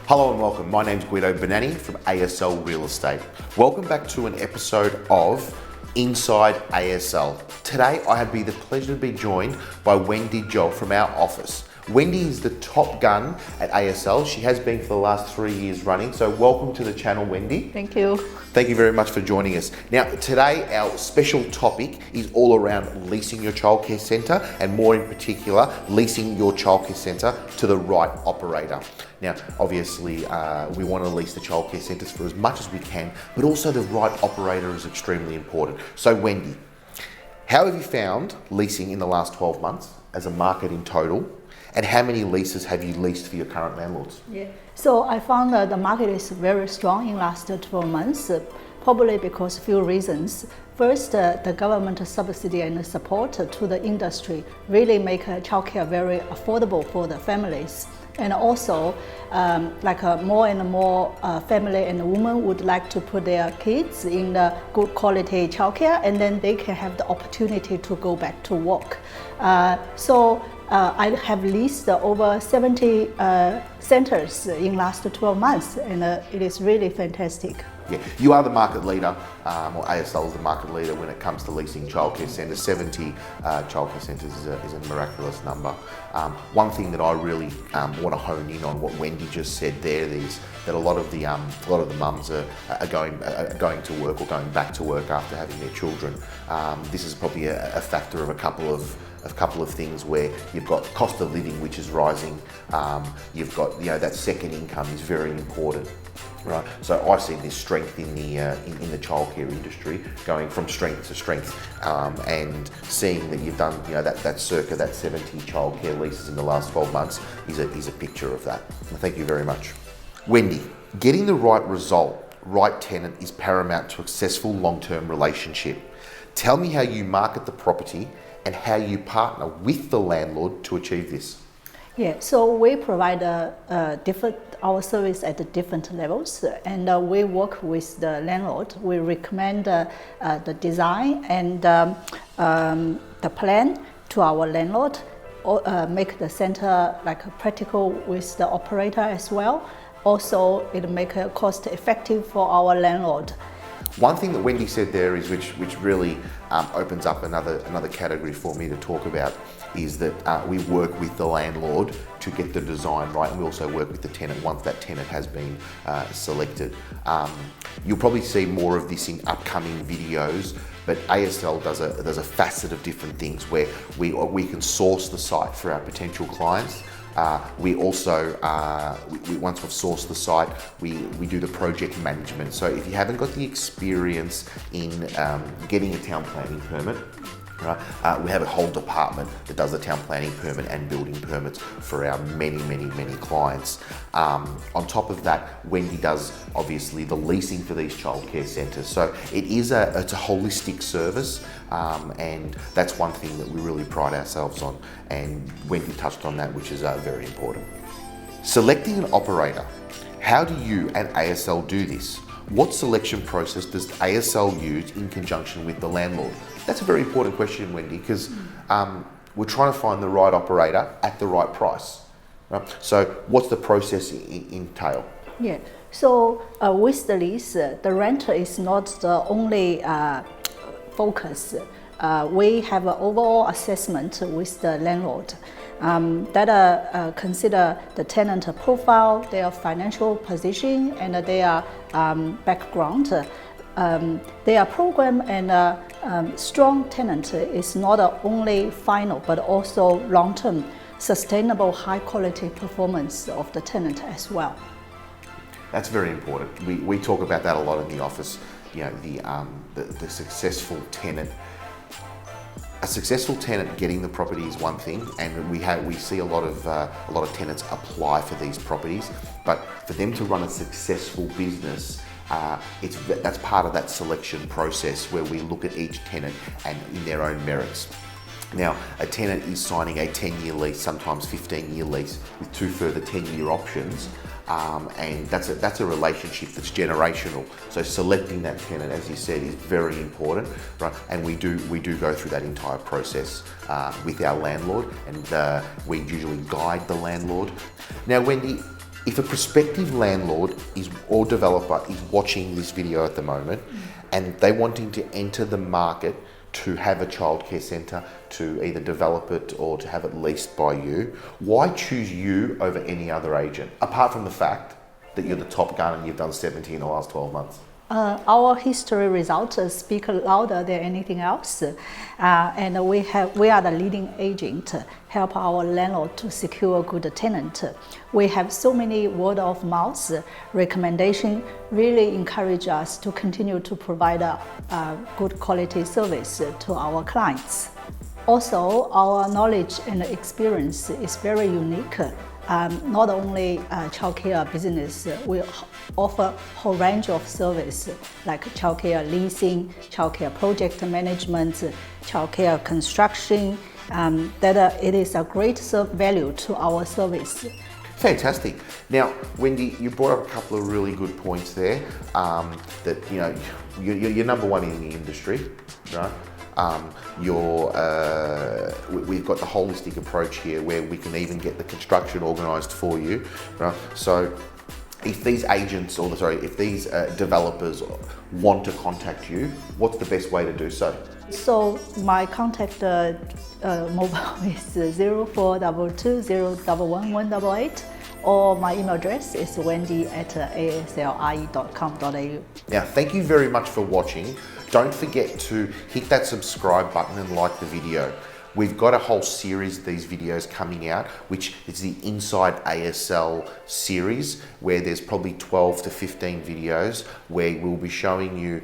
Hello and welcome. My name's Guido Bonanni from ASL Real Estate. Welcome back to an episode of Inside ASL. Today I have the pleasure to be joined by Wendy Joel from our office. Wendy is the top gun at ASL. She has been for the last 3 years running. So welcome to the channel, Wendy. Thank you. Thank you very much for joining us. Now, today our special topic is all around leasing your childcare centre, and more in particular, leasing your childcare centre to the right operator. Now, obviously, we want to lease the childcare centres for as much as we can, but also the right operator is extremely important. So, Wendy, how have you found leasing in the last 12 months as a market in total? And how many leases have you leased for your current landlords? Yeah. So I found that the market is very strong in the last 12 months, probably because few reasons. First, the government subsidy and support to the industry really make childcare very affordable for the families. And also, more and more family and women would like to put their kids in the good quality childcare, and then they can have the opportunity to go back to work. I have leased over 70 centers in last 12 months, and it is really fantastic. Yeah, you are the market leader, or ASL is the market leader when it comes to leasing childcare centres. 70 childcare centres is a miraculous number. One thing that I really want to hone in on, what Wendy just said there, is that a lot of the mums are going to work or going back to work after having their children. This is probably a factor of a couple of things where you've got cost of living, which is rising. You've got that second income is very important. Right, so I see this strength in the childcare industry, going from strength to strength, and seeing that you've done that circa 70 childcare leases in the last 12 months is a picture of that. Thank you very much, Wendy. Getting the right result, right tenant, is paramount to a successful long-term relationship. Tell me how you market the property and how you partner with the landlord to achieve this. Yeah, so we provide our service at the different levels, and we work with the landlord. We recommend the design and the plan to our landlord, or make the center practical with the operator as well. Also, it make it cost effective for our landlord. One thing that Wendy said there is which really opens up another category for me to talk about, is that we work with the landlord to get the design right, and we also work with the tenant once that tenant has been selected. You'll probably see more of this in upcoming videos, but ASL does a facet of different things where we can source the site for our potential clients. We also, once we've sourced the site, we do the project management. So if you haven't got the experience in getting a town planning permit, right, we have a whole department that does the town planning permit and building permits for our many clients. On top of that, Wendy does obviously the leasing for these childcare centres. So it's a holistic service, and that's one thing that we really pride ourselves on. And Wendy touched on that, which is very important. Selecting an operator. How do you and ASL do this? What selection process does ASL use in conjunction with the landlord? That's a very important question, Wendy, because we're trying to find the right operator at the right price. Right? So what's the process entail? Yeah, so with the lease, the rent is not the only focus. We have an overall assessment with the landlord that consider the tenant profile, their financial position, and their background. Their program and strong tenant is not only final but also long-term, sustainable, high-quality performance of the tenant as well. That's very important. We talk about that a lot in the office. The successful tenant. A successful tenant getting the property is one thing, and we see a lot of tenants apply for these properties. But for them to run a successful business, that's part of that selection process where we look at each tenant and in their own merits. Now, a tenant is signing a 10-year lease, sometimes 15-year lease, with 2 further 10-year options, and that's a relationship that's generational. So selecting that tenant, as you said, is very important, right? And we do go through that entire process with our landlord, and we usually guide the landlord. Now, Wendy, If a prospective landlord or developer is watching this video at the moment and they're wanting to enter the market to have a childcare centre, to either develop it or to have it leased by you, why choose you over any other agent, apart from the fact that you're the top gun and you've done 70 in the last 12 months? Our history results speak louder than anything else, and we are the leading agent, help our landlord to secure a good tenant. We have so many word of mouth recommendation, really encourage us to continue to provide a good quality service to our clients. Also, our knowledge and experience is very unique. Not only childcare business, we offer a whole range of service like childcare leasing, childcare project management, childcare construction, that it is a great value to our service. Fantastic. Now, Wendy, you brought up a couple of really good points there, that, you know, you're number one in the industry, right? We've got the holistic approach here where we can even get the construction organised for you, right? So if these agents, if these developers want to contact you, what's the best way to do so? So my contact mobile is 0422011188, or my email address is wendy@asli.com.au. Now, thank you very much for watching. Don't forget to hit that subscribe button and like the video. We've got a whole series of these videos coming out, which is the Inside ASL series, where there's probably 12 to 15 videos where we'll be showing you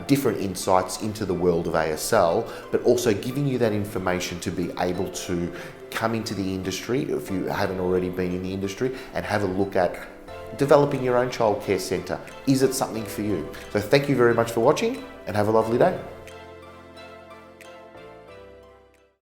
different insights into the world of ASL, but also giving you that information to be able to come into the industry, if you haven't already been in the industry, and have a look at developing your own childcare centre. Is it something for you? So thank you very much for watching and have a lovely day.